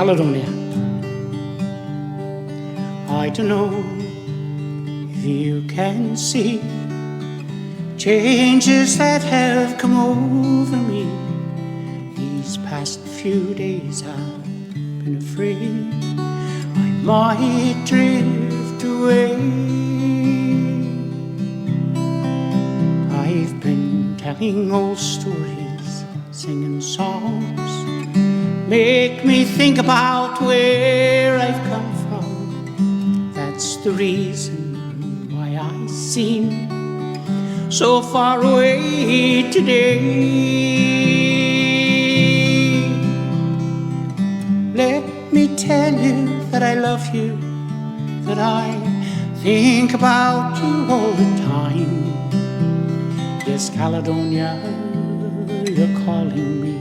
Caledonia. I don't know if you can see changes that have come over me. These past few days I've been afraid I might drift away. I've been telling old stories, singing songs, make me think about where I've come from. That's the reason why I seem so far away today. Let me tell you that I love you, that I think about you all the time. Yes, Caledonia, you're calling me.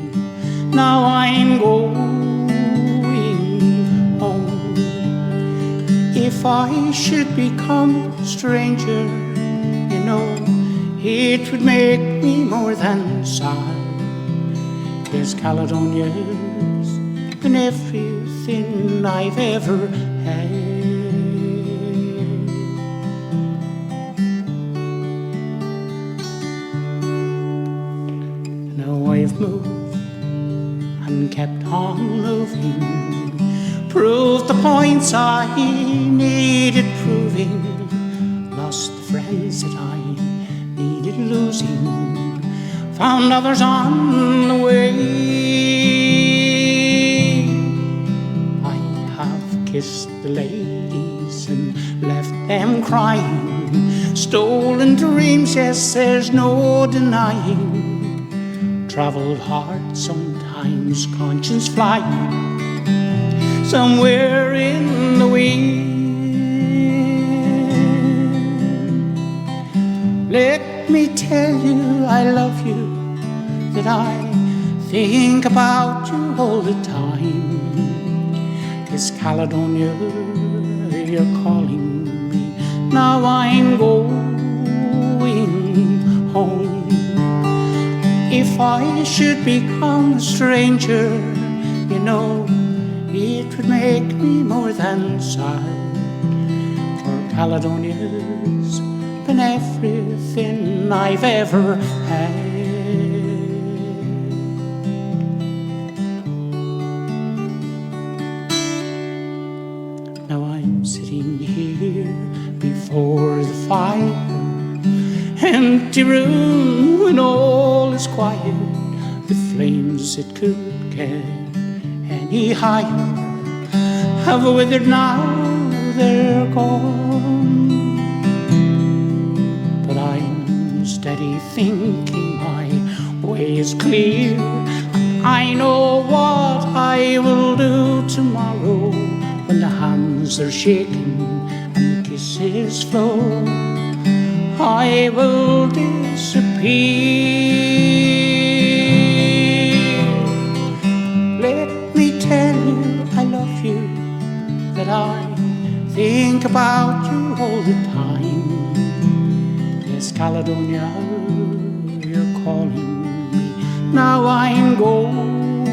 Now I'm going home. If I should become a stranger, you know, it would make me more than sad. Yes, Caledonia's been everything I've ever had. Now I've moved and kept on moving, proved the points I needed proving, lost the friends that I needed losing, found others on the way. I have kissed the ladies and left them crying, stolen dreams, yes, there's no denying. Traveled hard, sometimes conscience flying, somewhere in the wind. Let me tell you I love you, that I think about you all the time. Yes, Caledonia, you're calling me. Now I'm going home. If I should become a stranger, you know, it would make me more than sad. For Caledonia's been everything I've ever had. Now I'm sitting here before the fire, empty room when all is quiet. The flames that could get any higher have withered now, they're gone. But I'm steady thinking my way is clear. I know what I will do tomorrow, when the hands are shaking and the kisses flow. I will disappear. Let me tell you I love you, that I think about you all the time. Yes, Caledonia, you're calling me. Now I'm going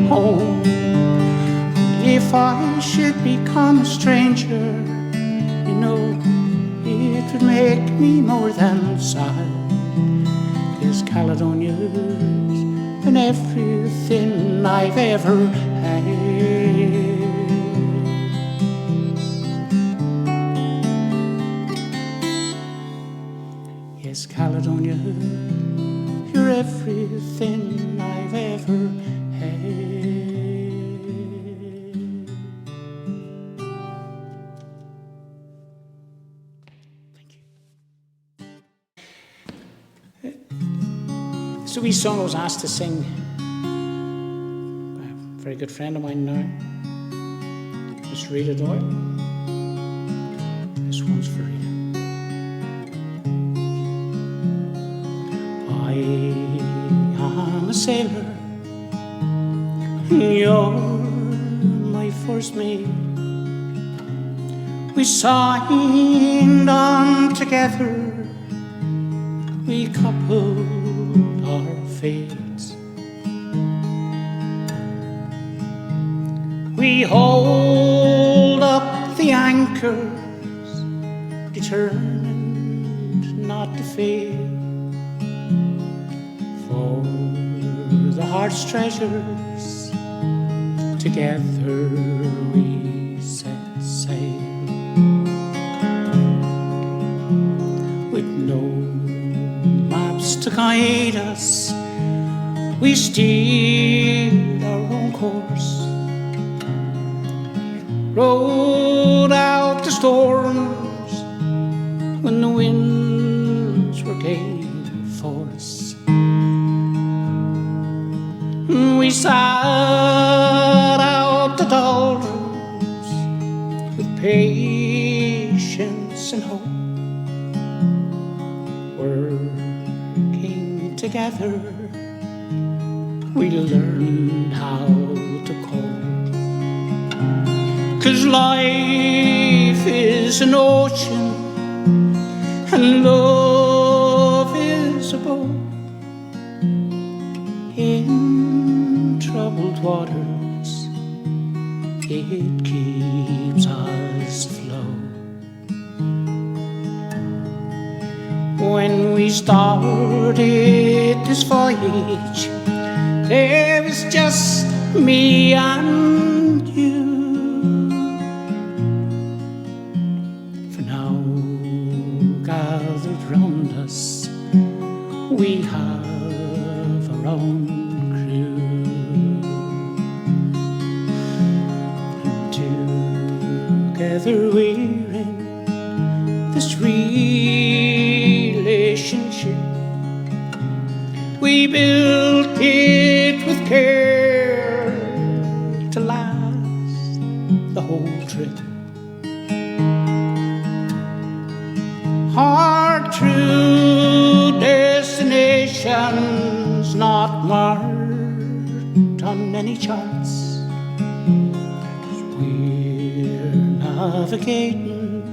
home. If I should become a stranger, you know, it would make me more than sad. Yes, Caledonia's been everything I've ever had. Yes, Caledonia, you're everything I've ever had. It's a wee song I was asked to sing by a very good friend of mine now, Miss Rita Doyle. This one's for Rita. I am a sailor, you're my first mate. We signed on together, we coupled our fates. We hold up the anchors, determined not to fail, for the heart's treasures together we set sail. With no maps to guide us, we steered our own course, rode out the storms when the winds were gale force. We sat out the doldrums with patience and hope, working together we learned how to cope. 'Cause life is an ocean and love is a boat. In troubled waters it keeps us afloat. When we started this voyage, there was just me and you. For now, gathered round us, we have our own crew, and together we're in this relationship. We built it with care to last the whole trip. Hard through destinations not marked on any charts, we're navigating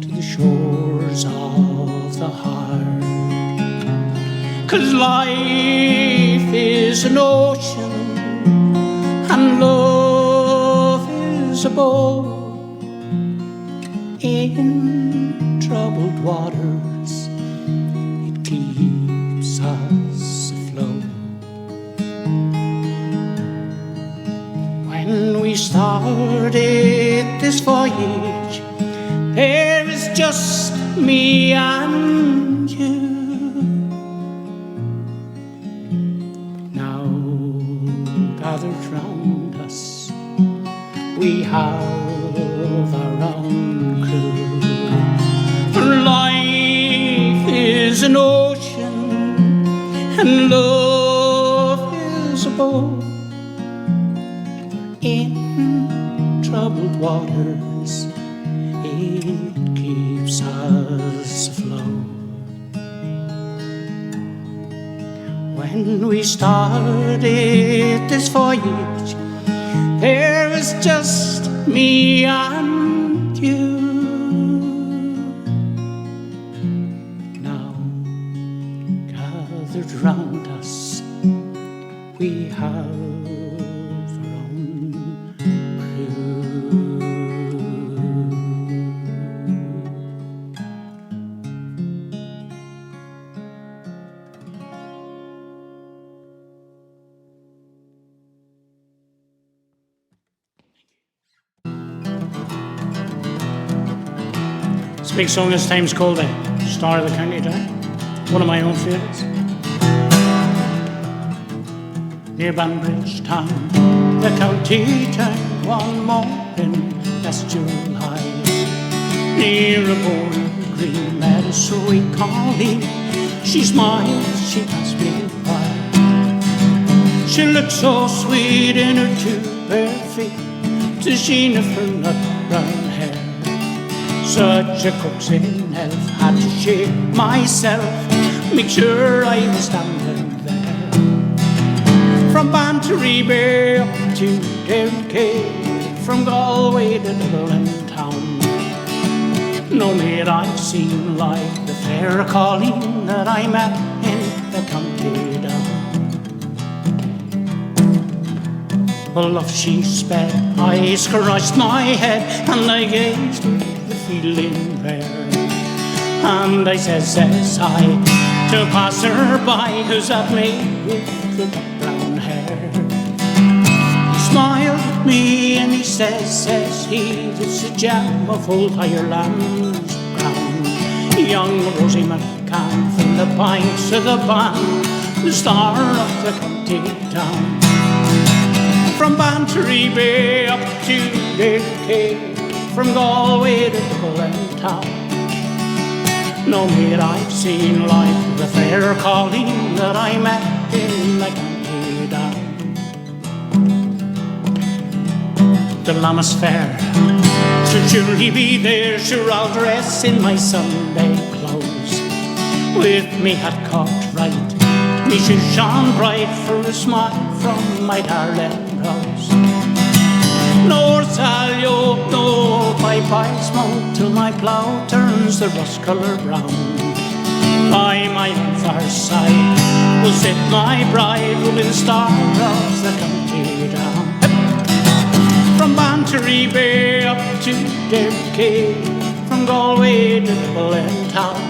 to the shores of the heart. 'Cause life is an ocean and love is a boat. In troubled waters it keeps us afloat. When we started this voyage, there was just me and you. Now gathered round us, we have our own crew. For life is an ocean and love is a boat. In troubled waters it keeps us afloat. When we started this voyage, there was just me and you. Now gathered round us, we have our own crew. This big song this time's called The Star of the County Down. One of my own favourites. Near Banbridge town, the county town, one morning last July. Near a border green meadow sweet colleen, she smiled, she passed me by. She looked so sweet in her two bare feet, the sheen of her nut brown hair. Such a coaxing elf, had to shake myself, make sure I was standing there. From Bantry up to Derry, from Galway to Dublin town, none had I seen like the fair Colleen that I met in the county down. Well, off she sped, I scratched my head, and I gazed with the feeling there. And I says I, to pass her by, who's that maid with the brown hair? He smiled at me and he says he, this is Jam of old Ireland's crown. Young Rosie McCann from the banks of the Bann, the star of the county town. From Bantry Bay up to Derry, from Galway to Dublin town. No maid I've seen like the fair Colleen that I met in the county down. The Lammas Fair, should surely be there, sure I'll dress in my Sunday clothes, with me hat cocked right, me shoes shone bright, for a smile from my darling Rose. No salio, no pipe I smoke, till my plough turns the rust colour brown. By my far side will sit my bride, ruling star of the county down. From Bantry Bay up to Derry, from Galway to Dublin town.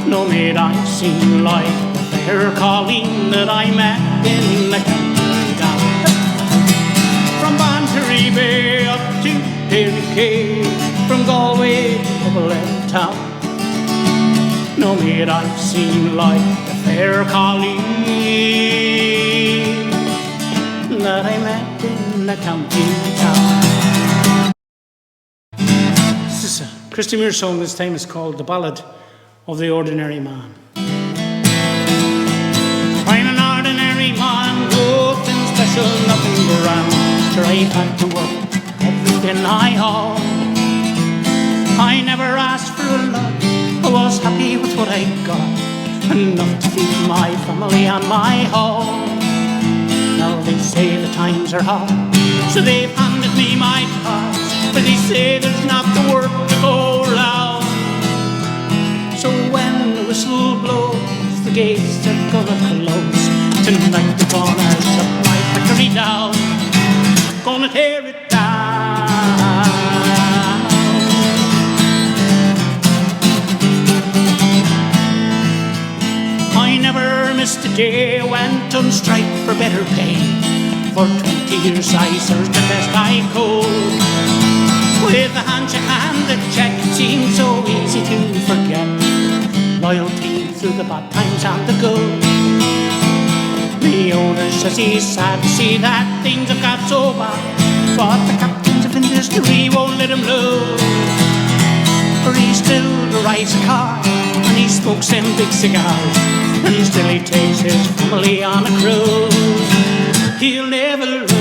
No maid I've seen like the fair Colleen that I met in the county down. From Bantry Bay up to Derry, from Galway to Dublin town. No maid I've seen like the fair Colleen that I met in the county town. This is a Christy Muir song. This time is called The Ballad of the Ordinary Man. I'm an ordinary man, nothing special, nothing grand. Sure, I've had to work everything I own. I never asked for a lot, I was happy with what I got, enough to feed my family and my home. Now they say the times are hard, so they've handed me my cards, but they say there's not the work to go round. So when the whistle blows, the gates are gonna close. Tonight they're gonna shut my factory down, gonna tear it down. I never missed a day, went on strike for better pay. For 20 years I served the best I could. With a handshake and a check, it seemed so easy to forget. Loyalty through the bad times and the good. The owner says he's sad to see that things have got so bad, but the captains of industry won't let him lose. For he still drives a car, and he smokes them big cigars, and still he takes his family on a cruise. He'll never lose.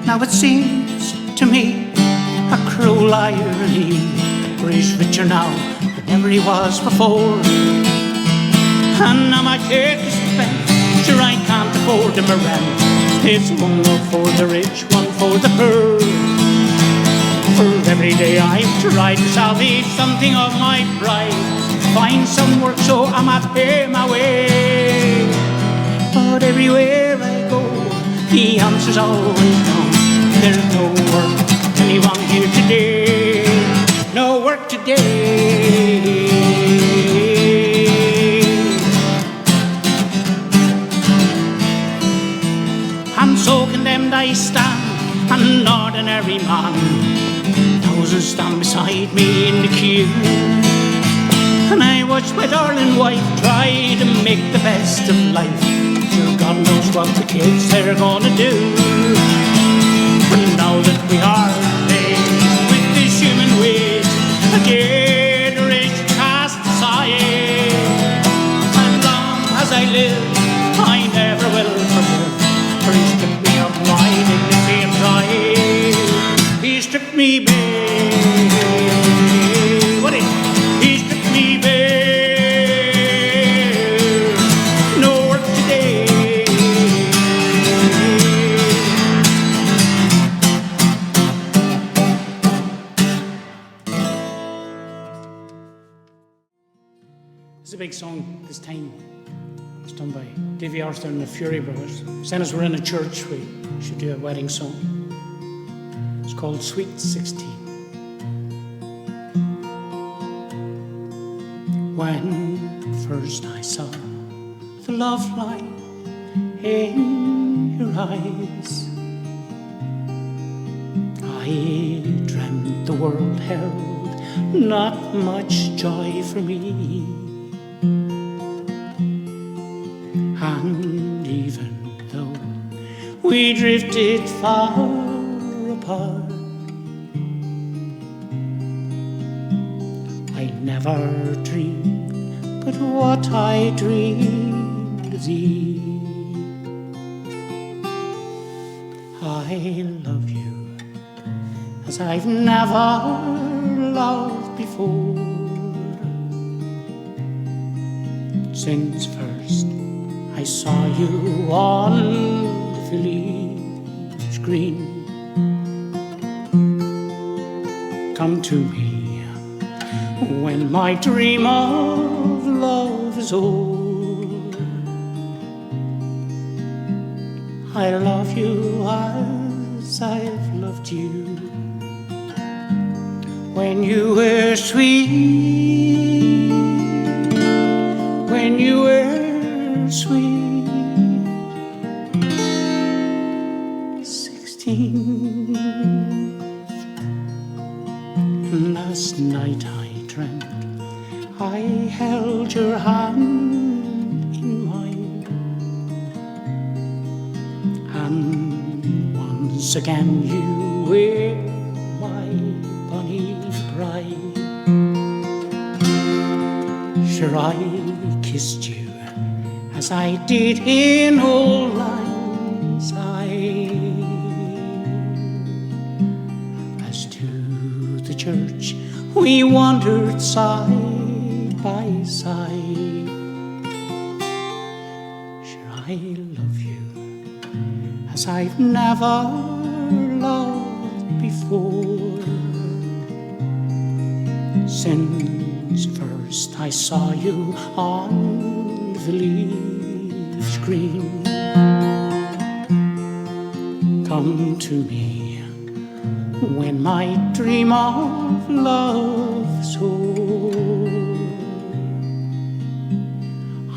Now it seems to me a cruel irony, for he's richer now than ever he was before. And now my cake is spent, sure I can't afford him a rent. It's one for the rich, one for the poor. For every day I've tried to salvage something of my pride, find some work so I might pay my way. But everywhere I go, the answer's always no. There's no work for anyone here today. No work today. And so condemned I stand, an ordinary man. Thousands stand beside me in the queue, and I watch my darling wife try to make the best of life. Sure, God knows what the kids they're gonna do. And now that we are faced with this human waste, a generation cast aside, as long as I live, I never will forgive. For he stripped me of my dignity and pride. He stripped me bare. What is it? He stripped me bare. No work today. big song this time. It's done by Davy Arthur and the Fury Brothers. Saying as we're in a church, we should do a wedding song. It's called Sweet 16. When first I saw the love light in your eyes, I dreamt the world held not much joy for me. And even though we drifted far apart, I never dreamed but what I dreamed of thee. I love you as I've never loved before. Since first I saw you on the village green, come to me when my dream of love is old. I love you as I've loved you when you were sweet, when you were sweet. 16. Last night I dreamt I held your hand in mine, and once again you were my bonny bride. Sure, I kissed you as I did in old lang syne. As to the church we wandered side by side. Sure, I love you as I've never loved before. Since first I saw you on the village green, come to me when my dream of love's o'er.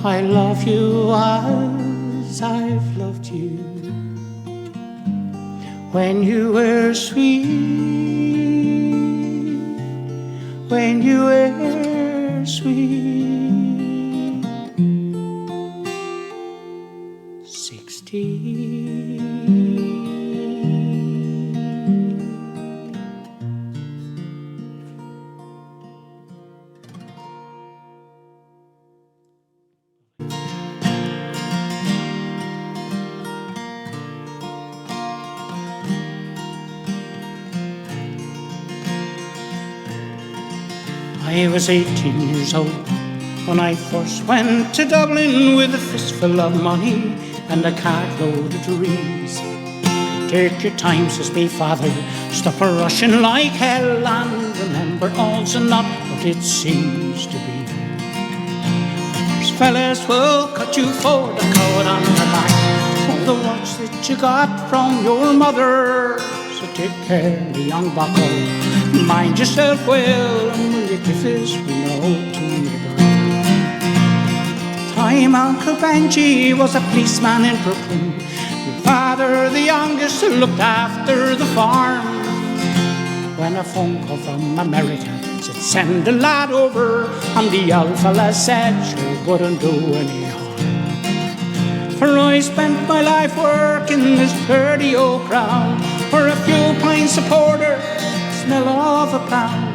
I love you as I've loved you when you were sweet, when you were sweet. 16. I was 18 years old when I first went to Dublin with a fistful of money and a cartload of dreams. Take your time, says me father, stop a rushing like hell, and remember all's not what it seems to be. There's fellas will cut you for the coat on the back, or the watch that you got from your mother. So take care, the young bucko, mind yourself well, and will you give this we know to neighbour. Time Uncle Benji was a policeman in Brooklyn. My father, the youngest, looked after the farm. When a phone call from America said send a lad over, and the old fella said sure wouldn't do any harm. For I spent my life working this dirty old ground for a few pints of porter, smell of a pound.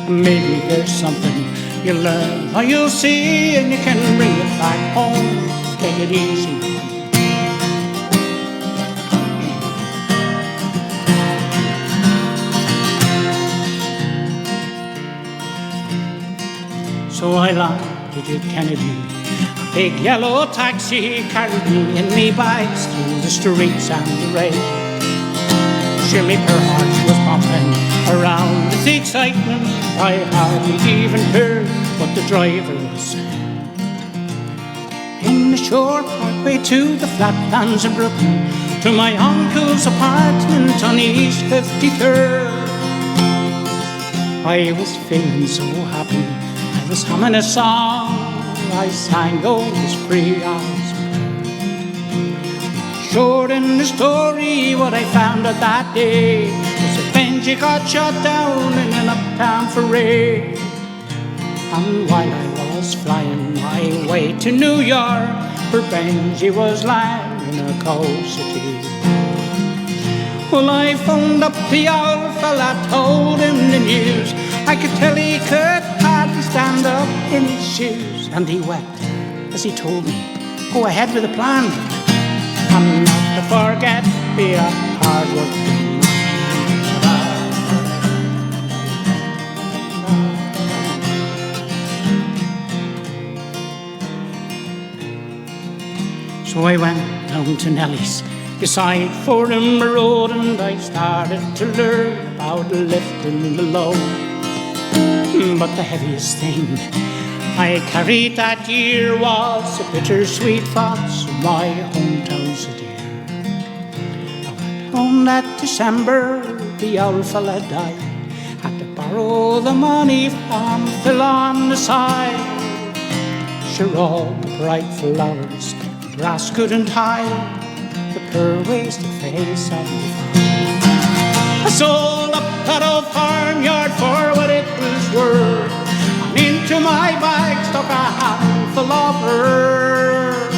Maybe there's something you'll learn or you'll see, and you can bring it back home. Take it easy. So I landed at Kennedy. A big yellow taxi carried me and me bags through the streets and the rain. Sure, me poor heart was pumping around with the excitement. I hardly even heard what the driver was saying. short parkway to the flatlands of Brooklyn, to my uncle's apartment on East 53rd. I was feeling so happy, I was humming a song. I sang those 3 hours. Short in the story, what I found out that day was that Benji got shot down in an uptown parade. And while I was flying my way to New York, where Benji was lying in a cold city, well, I phoned up the old fella, told him the news. I could tell he could hardly stand up in his shoes. And he wept as he told me, go ahead with the plan, and not to forget, be a hard-working man. So I went down to Nellie's beside Fordham Road, and I started to learn about lifting the load. But the heaviest thing I carried that year was the bittersweet thoughts of my hometown city. I went home that December, the old fella died. Had to borrow the money from Phil on the side. Sure, all the bright flowers the grass couldn't hide the poor wasted face of me. I sold up that old farmyard for what it was worth, and into my bag stuck a handful of earth.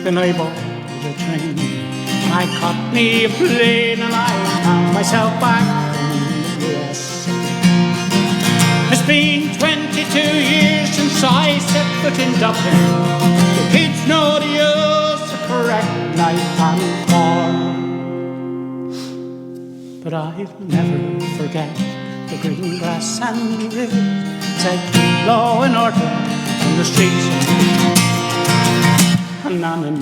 Then I bought a train, and I caught me a plane, and I found myself back in the US. It's been 22 years since I set foot in Dublin. The kids know the use of correct knife and fork, but I'll never forget the green grass and the rivers that keep law and order in the streets. And on and